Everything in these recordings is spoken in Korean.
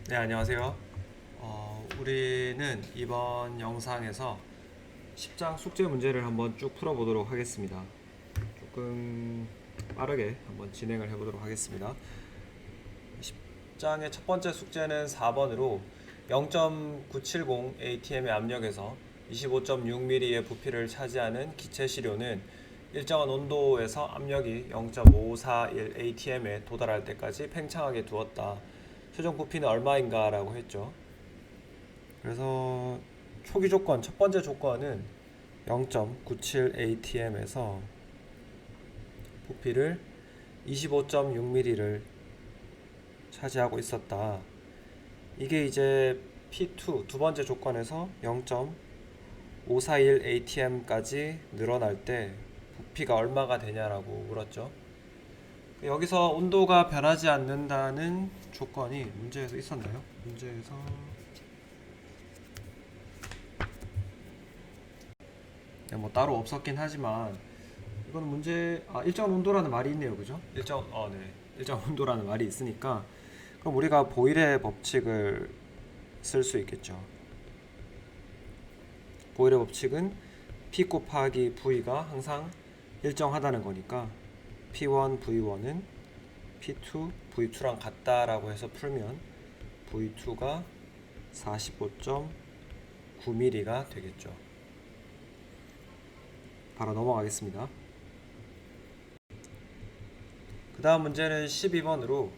네, 안녕하세요. 우리는 이번 영상에서 10장 숙제 문제를 한번 쭉 풀어보도록 하겠습니다. 조금 빠르게 한번 진행을 해보도록 하겠습니다. 10장의 첫 번째 숙제는 4번으로 0.970 ATM의 압력에서 25.6mm의 부피를 차지하는 기체 시료는 일정한 온도에서 압력이 0.541 ATM에 도달할 때까지 팽창하게 두었다. 최종 부피는 얼마인가 라고 했죠. 그래서 초기 조건, 첫 번째 조건은 0.97 ATM에서 부피를 25.6mm를 차지하고 있었다. 이게 이제 P2 두 번째 조건에서 0.541 ATM까지 늘어날 때 부피가 얼마가 되냐라고 물었죠. 여기서 온도가 변하지 않는다는 조건이 문제에서 있었나요? 문제에서 뭐 따로 없었긴 하지만 이건 문제 일정 온도라는 말이 있네요, 그죠? 일정 온도라는 말이 있으니까 그럼 우리가 보일의 법칙을 쓸 수 있겠죠. 보일의 법칙은 P 곱하기 V가 항상 일정하다는 거니까 P1 V1은 P2 V2랑 같다라고 해서 풀면 V2가 45.9mm가 되겠죠. 바로 넘어가겠습니다. 그 다음 문제는 12번으로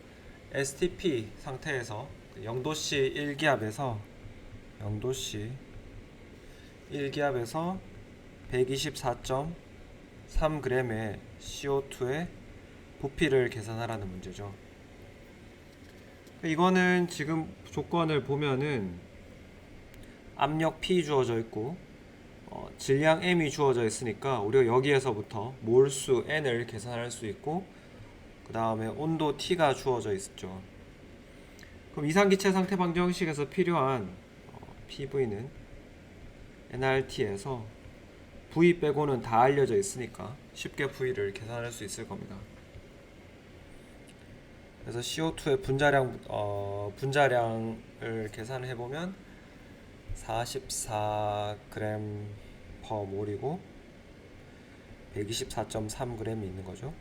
STP 상태에서 0도씨 1기압에서 0도씨 1기압에서 124.3g의 CO2의 부피를 계산하라는 문제죠. 이거는 지금 조건을 보면은 압력 P 주어져 있고 질량 M이 주어져 있으니까 우리가 여기에서부터 몰수 N을 계산할 수 있고 그 다음에 온도 T가 주어져 있죠. 그럼 이상기체 상태 방정식에서 필요한 PV는 nRT에서 V 빼고는 다 알려져 있으니까 쉽게 V를 계산할 수 있을 겁니다. 그래서 CO2의 분자량을 계산해 보면 44g per 몰이고 124.3g이 있는 거죠.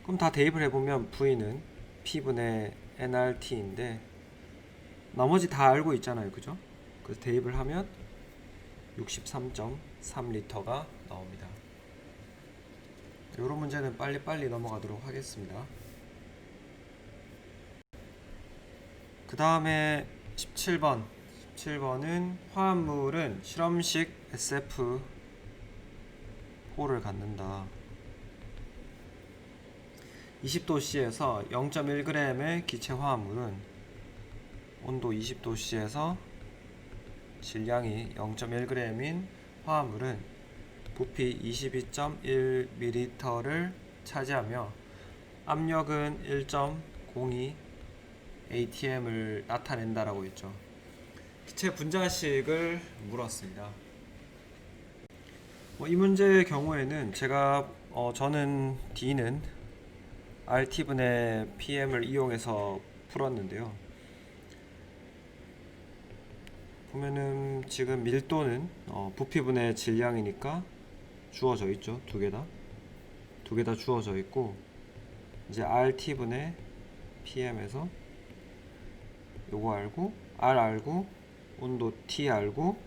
그럼 다 대입을 해보면 V는 P분의 nRT인데 나머지 다 알고 있잖아요, 그죠? 그래서 대입을 하면 63.3리터가 나옵니다. 이런 문제는 빨리빨리 넘어가도록 하겠습니다. 그 다음에 17번. 17번은 화합물은 실험식 SF4를 갖는다. 20도씨에서 0.1g의 기체 화합물은 온도 20도씨에서 질량이 0.1g인 화합물은 부피 22.1ml를 차지하며 압력은 1.02 ATM을 나타낸다라고 했죠. 기체 분자식을 물었습니다. 이 문제의 경우에는 저는 D는 RT분의 PM을 이용해서 풀었는데요. 보면은 지금 밀도는 부피분의 질량이니까 주어져 있죠. 두 개 다 주어져 있고 이제 RT분의 PM에서 요거 알고 R 알고 온도 T 알고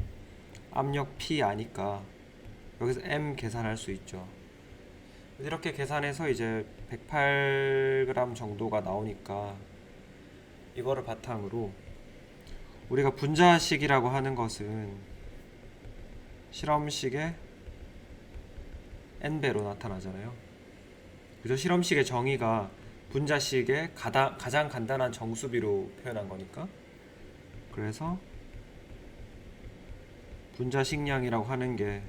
압력 P 아니까 여기서 M 계산할 수 있죠. 이렇게 계산해서 이제 108g 정도가 나오니까 이거를 바탕으로 우리가 분자식이라고 하는 것은 실험식의 n배로 나타나잖아요. 그래서 실험식의 정의가 분자식의 가장 간단한 정수비로 표현한 거니까 그래서 분자식량이라고 하는 게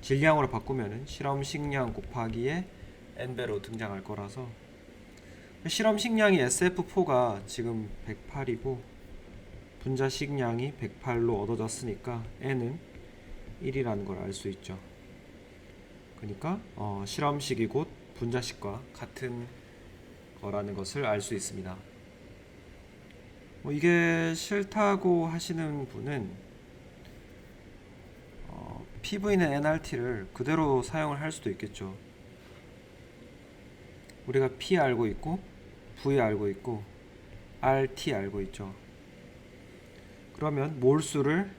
질량으로 바꾸면은 실험식량 곱하기에 n배로 등장할 거라서 실험식량이 SF4가 지금 108이고 분자식량이 108로 얻어졌으니까 n은 1이라는 걸 알 수 있죠. 그러니까 실험식이 곧 분자식과 같은 거라는 것을 알 수 있습니다. 이게 싫다고 하시는 분은 PV는 NRT를 그대로 사용을 할 수도 있겠죠. 우리가 P 알고 있고 V 알고 있고 RT 알고 있죠. 그러면 몰수를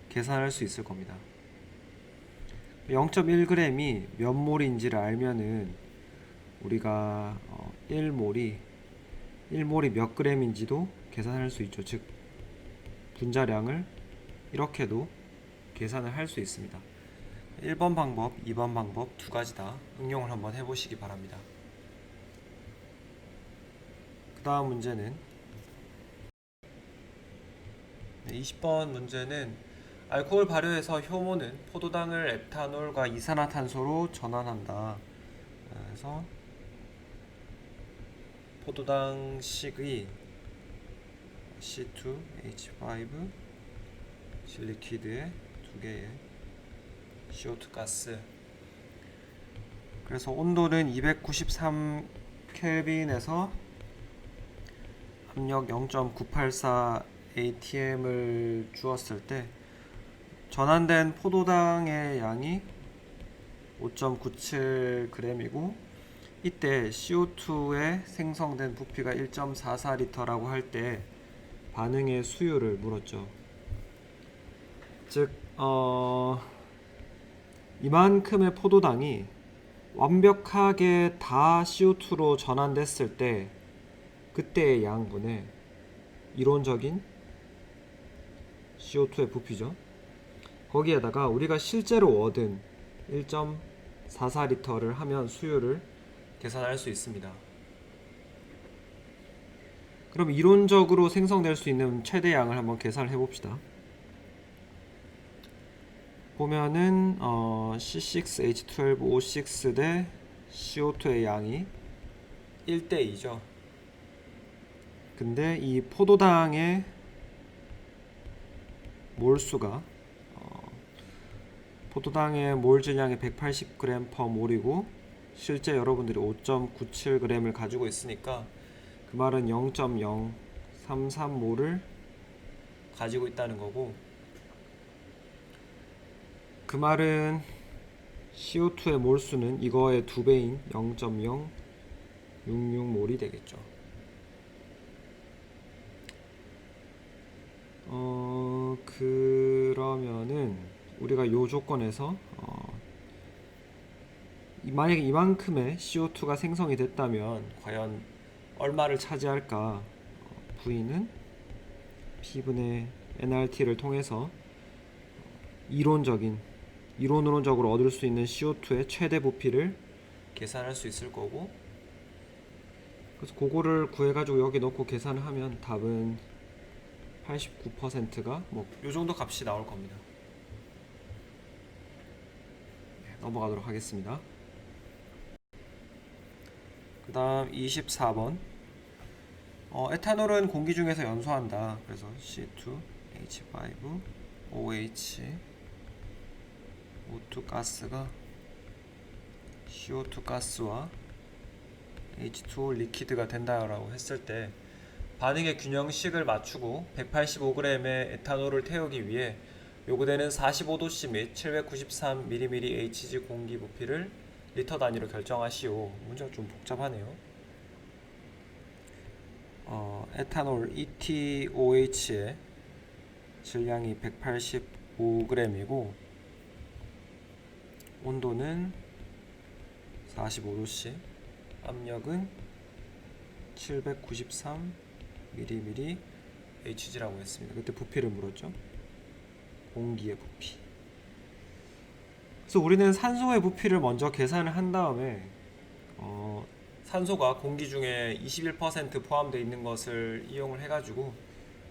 계산할 수 있을 겁니다. 0.1g이 몇 몰인지를 알면은 우리가 1몰이 몇 g인지도 계산할 수 있죠. 즉 분자량을 이렇게도 계산을 할 수 있습니다. 1번 방법, 2번 방법 두 가지 다 응용을 한번 해보시기 바랍니다. 그 다음 문제는 20번 문제는 알코올 발효에서 효모는 포도당을 에탄올과 이산화탄소로 전환한다. 그래서 포도당식의 C2H5 실리퀴드에 두 개의 CO2 가스. 그래서 온도는 293 켈빈에서 압력 0.984 atm을 주었을 때 전환된 포도당의 양이 5.97g이고 이때 CO2에 생성된 부피가 1.44L라고 할 때 반응의 수율을 물었죠. 즉 이만큼의 포도당이 완벽하게 다 CO2로 전환됐을 때 그때의 양분의 이론적인 CO2의 부피죠. 거기에다가 우리가 실제로 얻은 1.44L를 하면 수율을 계산할 수 있습니다. 그럼 이론적으로 생성될 수 있는 최대양을 한번 계산을 해봅시다. 보면은 C6H12O6 대 CO2의 양이 1대2죠. 근데 이 포도당의 몰수가 포도당의 몰 질량이 180g/몰이고 실제 여러분들이 5.97g을 가지고 있으니까 그 말은 0.033몰을 가지고 있다는 거고, 그 말은 CO2의 몰수는 이거의 2배인 0.066몰이 되겠죠. 그러면은 우리가 요 조건에서 만약에 이만큼의 CO2가 생성이 됐다면 과연 얼마를 차지할까? V는 P분의 nRT를 통해서 이론적으로 얻을 수 있는 CO2의 최대 부피를 계산할 수 있을 거고, 그래서 그거를 구해가지고 여기 넣고 계산을 하면 답은 89%가 요 정도 값이 나올 겁니다. 넘어가도록 하겠습니다. 그 다음 24번. 에탄올은 공기 중에서 연소한다. 그래서 C2H5OH O2 가스가 CO2 가스와 H2O 리퀴드가 된다라고 했을 때 반응의 균형식을 맞추고 185g의 에탄올을 태우기 위해 요구되는 45도씨 및 793mmHg 공기 부피를 리터 단위로 결정하시오. 문제가 좀 복잡하네요. 에탄올 ETOH의 질량이 185g이고 온도는 45도씨, 압력은 793mmHg라고 했습니다. 그때 부피를 물었죠. 공기의 부피. 그래서 우리는 산소의 부피를 먼저 계산을 한 다음에 산소가 공기 중에 21% 포함되어 있는 것을 이용을 해가지고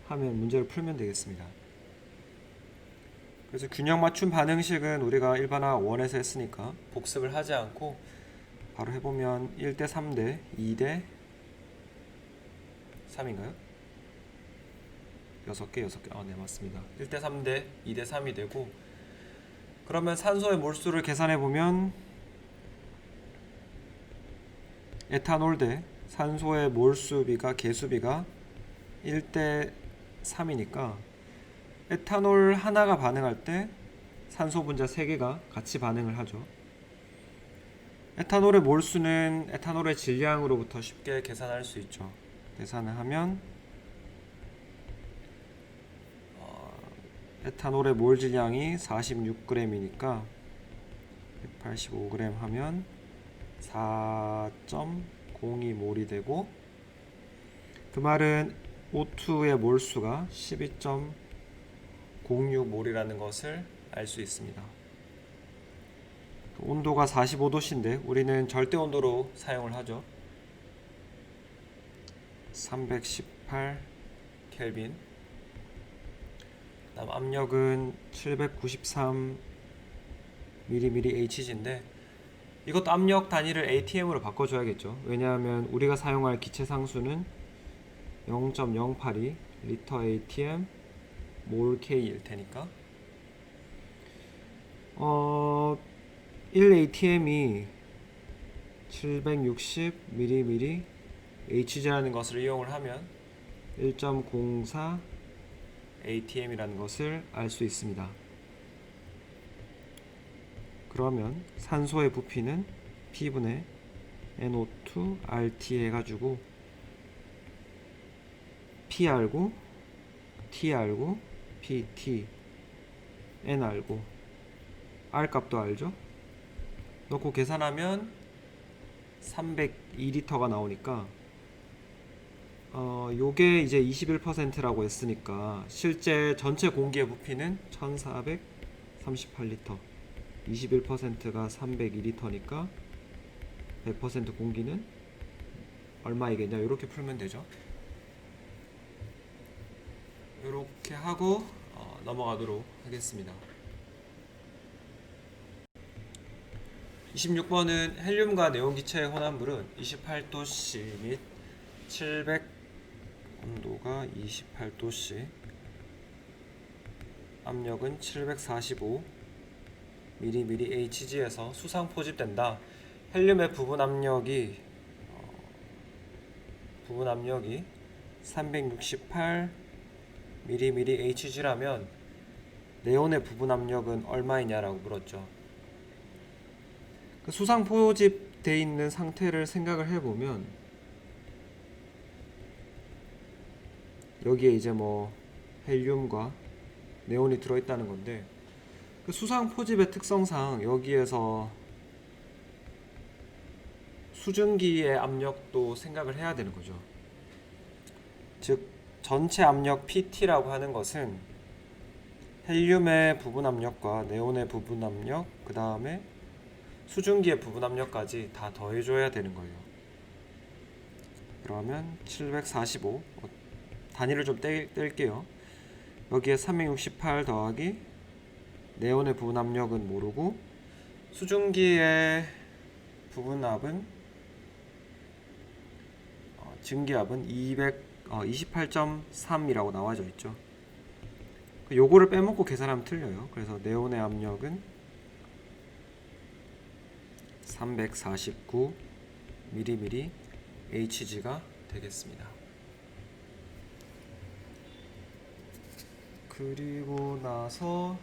하면 문제를 풀면 되겠습니다. 그래서 균형 맞춤 반응식은 우리가 일반화 1에서 했으니까 복습을 하지 않고 바로 해보면 1대 3대 2대 3인가요? 6개. 네, 맞습니다. 1대 3대 2대 3이 되고, 그러면 산소의 몰수를 계산해 보면 에탄올 대 산소의 몰수비가 개수비가 1대 3이니까 에탄올 하나가 반응할 때 산소 분자 3개가 같이 반응을 하죠. 에탄올의 몰수는 에탄올의 질량으로부터 쉽게 계산할 수 있죠. 계산을 하면 에탄올의 몰 질량이 46g이니까 185g 하면 4.02몰이 되고, 그 말은 O2의 몰수가 12.06몰이라는 것을 알 수 있습니다. 온도가 45도씨인데 우리는 절대 온도로 사용을 하죠. 318 켈빈. 다음 압력은 793 mmHg인데 이것도 압력 단위를 ATM으로 바꿔줘야겠죠. 왜냐하면 우리가 사용할 기체 상수는 0.082 리터 ATM 몰 K일 테니까 1 ATM이 760 mmHg라는 것을 이용을 하면 1.04 ATM이라는 것을 알 수 있습니다. 그러면 산소의 부피는 P분의 NO2 RT 해가지고 P 알고 T 알고 PT N 알고 R 값도 알죠? 넣고 계산하면 302리터가 나오니까 요게 이제 21%라고 했으니까 실제 전체 공기의 부피는 1438리터, 21%가 302리터니까 100% 공기는 얼마이겠냐, 이렇게 풀면 되죠. 이렇게 하고 넘어가도록 하겠습니다. 26번은 헬륨과 네온 기체의 혼합물은 28도씨 및 온도가 28도씨, 압력은 745 mmHg에서 수상 포집된다. 헬륨의 부분 압력이 368 mmHg라면 네온의 부분 압력은 얼마이냐라고 물었죠. 그 수상 포집되어 있는 상태를 생각을 해보면 여기에 이제 뭐 헬륨과 네온이 들어있다는 건데, 그 수상 포집의 특성상 여기에서 수증기의 압력도 생각을 해야 되는 거죠. 즉 전체 압력 PT라고 하는 것은 헬륨의 부분 압력과 네온의 부분 압력, 그 다음에 수증기의 부분 압력까지 다 더해줘야 되는 거예요. 그러면 745, 단위를 좀 뗄게요. 여기에 368 더하기 네온의 부분 압력은 모르고 수증기의 부분압은 증기압은 28.3이라고 나와져 있죠. 요거를 빼먹고 계산하면 틀려요. 그래서 네온의 압력은 349 mmHg가 되겠습니다. 그리고 나서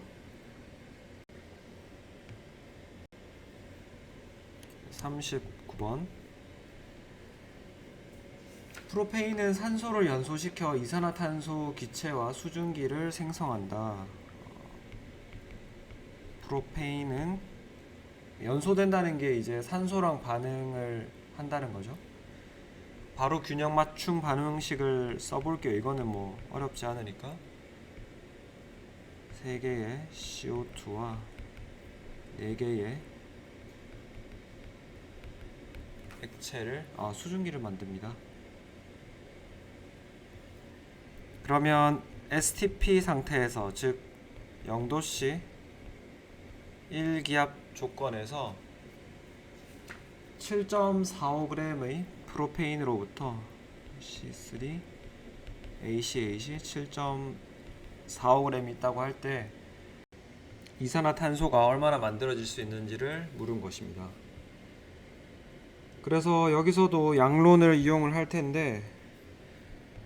39번, 프로페인은 산소를 연소시켜 이산화탄소 기체와 수증기를 생성한다. 프로페인은 연소된다는 게 이제 산소랑 반응을 한다는 거죠. 바로 균형 맞춤 반응식을 써볼게요. 이거는 뭐 어렵지 않으니까. 3개의 CO2와 4개의 액체를 수증기를 만듭니다. 그러면 STP 상태에서, 즉 0도씨 1기압 조건에서 7.45g의 프로페인으로부터 C3 ACH 7.45g이 있다고 할 때 이산화탄소가 얼마나 만들어질 수 있는지를 물은 것입니다. 그래서 여기서도 양론을 이용을 할 텐데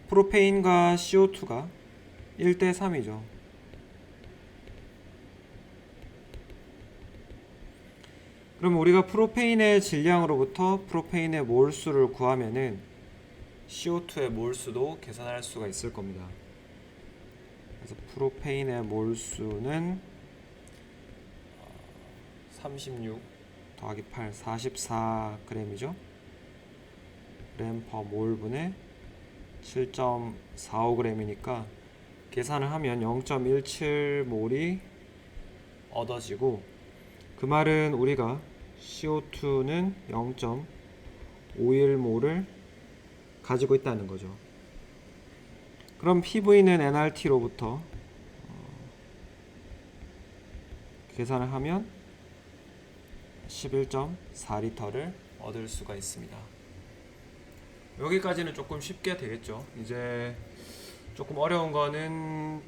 프로페인과 CO2가 1대 3이죠. 그럼 우리가 프로페인의 질량으로부터 프로페인의 몰수를 구하면은 CO2의 몰수도 계산할 수가 있을 겁니다. 그래서 프로페인의 몰수는 36 더하기 8 44g이죠. g per 몰분의 7.45g이니까 계산을 하면 0.17몰이 얻어지고, 그 말은 우리가 CO2는 0.51몰을 가지고 있다는 거죠. 그럼 PV는 nRT로부터 계산을 하면 11.4리터를 얻을 수가 있습니다. 여기까지는 조금 쉽게 되겠죠. 이제 조금 어려운 거는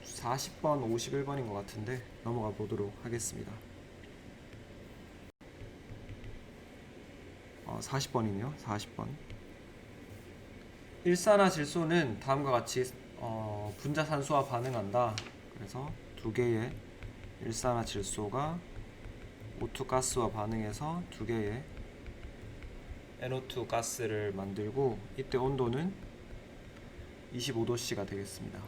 40번, 51번인 것 같은데 넘어가 보도록 하겠습니다. 40번이네요. 40번. 일산화질소는 다음과 같이 분자산소와 반응한다. 그래서 두 개의 일산화질소가 O2 가스와 반응해서 두 개의 NO2 가스를 만들고, 이때 온도는 25도씨가 되겠습니다.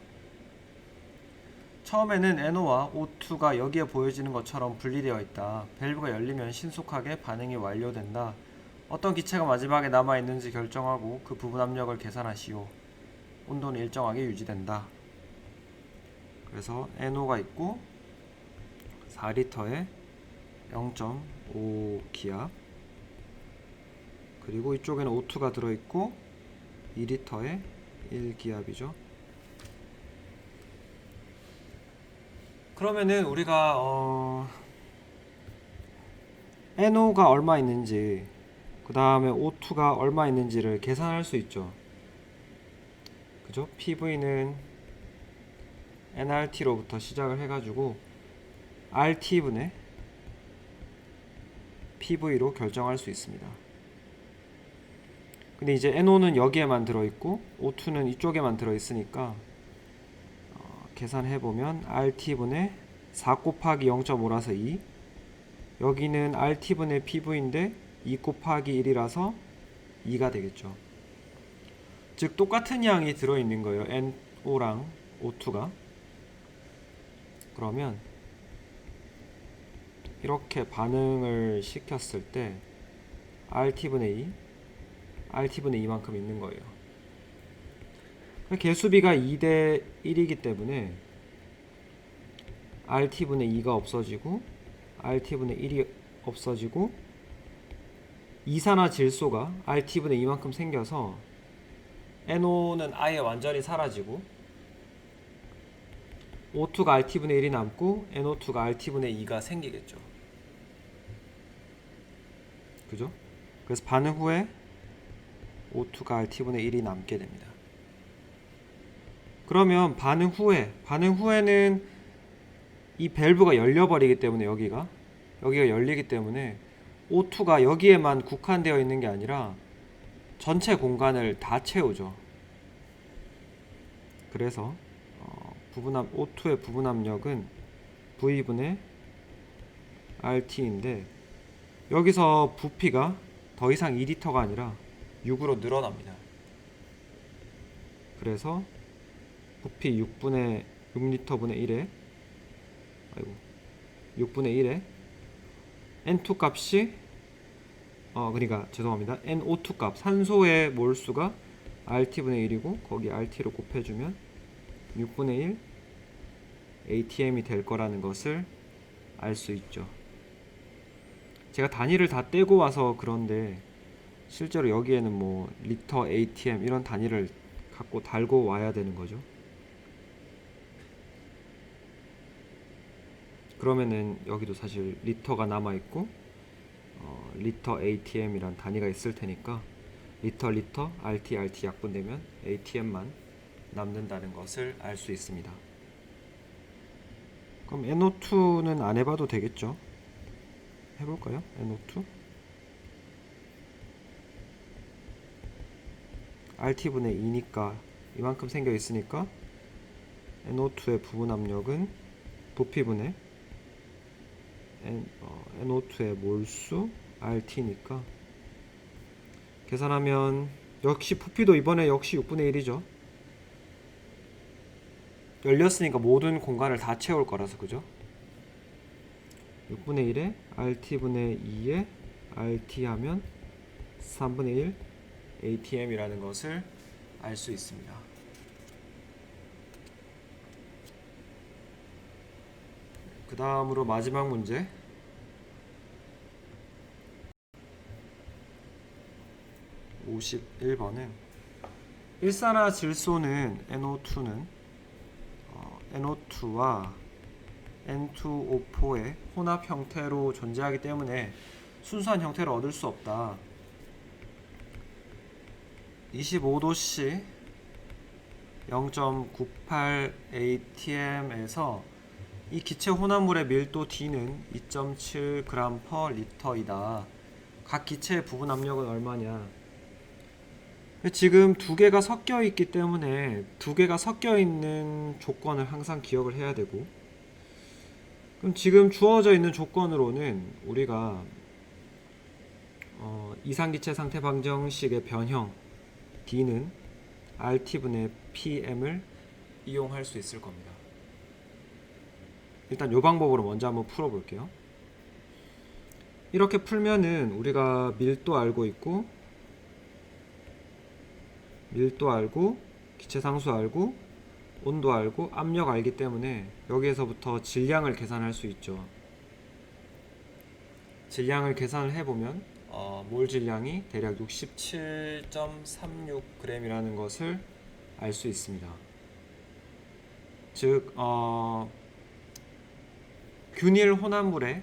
처음에는 NO와 O2가 여기에 보여지는 것처럼 분리되어 있다. 밸브가 열리면 신속하게 반응이 완료된다. 어떤 기체가 마지막에 남아있는지 결정하고 그 부분 압력을 계산하시오. 온도는 일정하게 유지된다. 그래서 NO가 있고 4리터에 0.5기압, 그리고 이쪽에는 O2가 들어있고 2리터에 1기압이죠. 그러면은 우리가 NO가 얼마 있는지, 그 다음에 O2가 얼마 있는지를 계산할 수 있죠. 그죠? PV는 nRT로부터 시작을 해가지고 RT분의 PV로 결정할 수 있습니다. 근데 이제 NO는 여기에만 들어있고 O2는 이쪽에만 들어있으니까 계산해보면 RT분의 4 곱하기 0.5라서 2, 여기는 RT분의 PV인데 2 곱하기 1이라서 2가 되겠죠. 즉 똑같은 양이 들어있는 거예요. NO랑 O2가. 그러면 이렇게 반응을 시켰을 때 RT분의 2, RT분의 2만큼 있는 거예요. 개수비가 2대 1이기 때문에 RT분의 2가 없어지고 RT분의 1이 없어지고 이산화질소가 RT분의 2만큼 생겨서 NO는 아예 완전히 사라지고 O2가 RT분의 1이 남고 NO2가 RT분의 2가 생기겠죠. 그죠? 그래서 반응 후에 O2가 RT분의 1이 남게 됩니다. 그러면 반응 후에는 이 밸브가 열려버리기 때문에 여기가 열리기 때문에 O2가 여기에만 국한되어 있는 게 아니라 전체 공간을 다 채우죠. 그래서 O2의 부분 압력은 V분의 RT인데, 여기서 부피가 더 이상 2리터가 아니라 6으로 늘어납니다. 그래서 부피 6리터분의 1에 6분의 1에 N2 값이 그러니까 죄송합니다. NO2 값, 산소의 몰수가 RT분의 1이고 거기 RT로 곱해주면 6분의 1 ATM이 될 거라는 것을 알 수 있죠. 제가 단위를 다 떼고 와서 그런데 실제로 여기에는 뭐 리터 ATM 이런 단위를 갖고 달고 와야 되는 거죠. 그러면은 여기도 사실 리터가 남아있고 리터 ATM이란 단위가 있을 테니까 리터 RT 약분되면 ATM만 남는다는 것을 알 수 있습니다. 그럼 NO2는 안 해봐도 되겠죠? 해볼까요? NO2 RT분의 2니까 이만큼 생겨 있으니까 NO2의 부분 압력은 부피분의 NO2의 몰수 RT니까 계산하면 역시 부피도 이번에 역시 6분의 1이죠. 열렸으니까 모든 공간을 다 채울 거라서 그죠? 6분의 1에 RT분의 2에 RT 하면 3분의 1 ATM이라는 것을 알 수 있습니다. 그 다음으로 마지막 문제 51번은 일산화질소는 NO2는 NO2와 N2O4의 혼합 형태로 존재하기 때문에 순수한 형태를 얻을 수 없다. 25도씨 0.98 atm에서 이 기체 혼합물의 밀도 D는 2.7g/L이다. 각 기체의 부분 압력은 얼마냐? 지금 두 개가 섞여 있기 때문에 두 개가 섞여 있는 조건을 항상 기억을 해야 되고, 그럼 지금 주어져 있는 조건으로는 우리가 이상기체 상태 방정식의 변형 D는 RT분의 PM을 이용할 수 있을 겁니다. 일단 이 방법으로 먼저 한번 풀어볼게요. 이렇게 풀면은 우리가 밀도 알고 있고, 기체 상수 알고, 온도 알고, 압력 알기 때문에 여기에서부터 질량을 계산할 수 있죠. 질량을 계산을 해보면 몰 질량이 대략 67.36g이라는 것을 알 수 있습니다. 즉 균일 혼합물의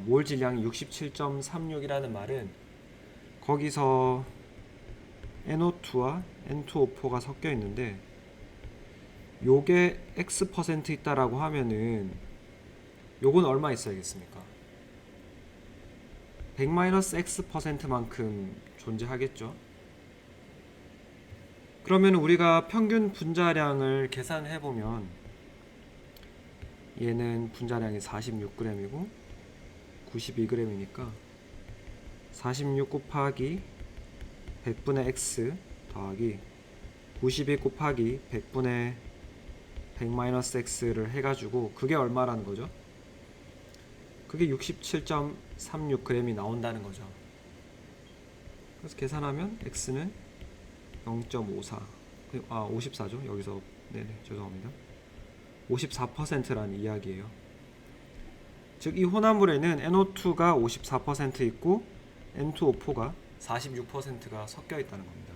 몰 질량이 67.36이라는 말은 거기서 NO2와 N2O4가 섞여 있는데 요게 X% 있다라고 하면은 요건 얼마 있어야겠습니까? 100-X%만큼 존재하겠죠. 그러면 우리가 평균 분자량을 계산해 보면 얘는 분자량이 46g이고 92g이니까 46 곱하기 100분의 X 더하기 92 곱하기 100분의 100-X를 해가지고 그게 얼마라는 거죠? 그게 67.36g이 나온다는 거죠. 그래서 계산하면 X는 0.54 54죠. 여기서 네네 죄송합니다. 54%라는 이야기예요. 즉 이 혼합물에는 NO2가 54% 있고 N2O4가 46%가 섞여 있다는 겁니다.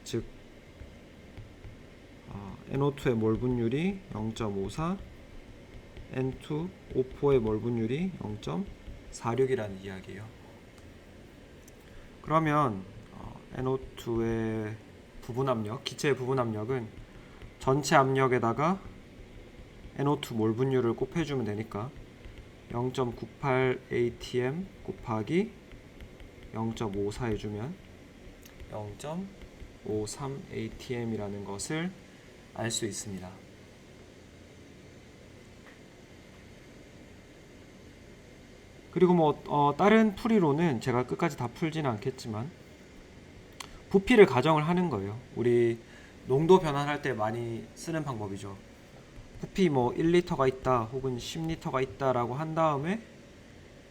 즉 NO2의 몰 분율이 0.54, N2O4의 몰 분율이 0.46이라는 이야기예요. 그러면 NO2의 부분 압력, 기체의 부분 압력은 전체 압력에다가 NO2 몰 분율을 곱해주면 되니까 0.98 atm 곱하기 0.54 해주면 0.53 atm이라는 것을 알 수 있습니다. 그리고 다른 풀이로는 제가 끝까지 다 풀지는 않겠지만 부피를 가정을 하는 거예요. 우리 농도 변환할 때 많이 쓰는 방법이죠. 부피 1리터가 있다 혹은 10리터가 있다라고 한 다음에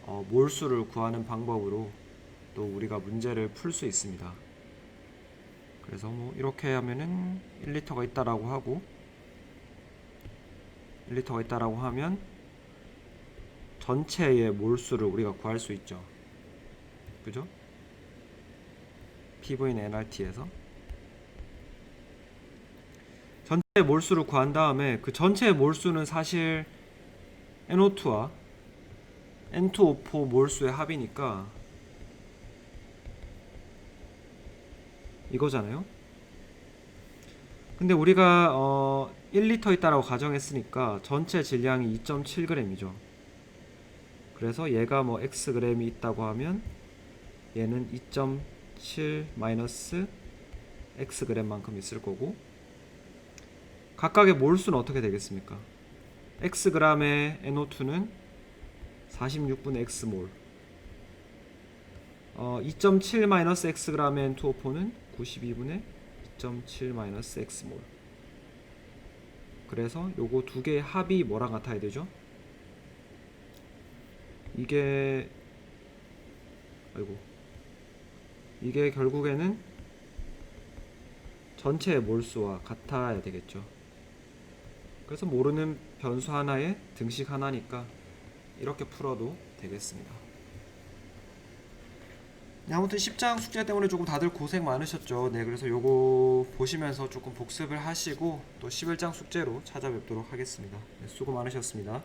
몰수를 구하는 방법으로 또 우리가 문제를 풀 수 있습니다. 그래서 이렇게 하면은 1리터가 있다라고 하고 1리터가 있다라고 하면 전체의 몰수를 우리가 구할 수 있죠. 그죠? PV는 nRT에서 전체의 몰수를 구한 다음에 그 전체의 몰수는 사실 NO2와 N2O4 몰수의 합이니까 이거잖아요. 근데 우리가 1리터 있다라고 가정했으니까 전체 질량이 2.7g이죠. 그래서 얘가 Xg이 있다고 하면 얘는 2.7 Xg만큼 있을 거고, 각각의 몰수는 어떻게 되겠습니까? Xg의 NO2는 46분의 X몰, 2.7-Xg의 N2O4는 92분의 2.7-X몰. 그래서 요거 두 개의 합이 뭐랑 같아야 되죠? 이게 결국에는 전체의 몰수와 같아야 되겠죠. 그래서 모르는 변수 하나에 등식 하나니까 이렇게 풀어도 되겠습니다. 네, 아무튼 10장 숙제 때문에 조금 다들 고생 많으셨죠. 네, 그래서 요거 보시면서 조금 복습을 하시고 또 11장 숙제로 찾아뵙도록 하겠습니다. 네, 수고 많으셨습니다.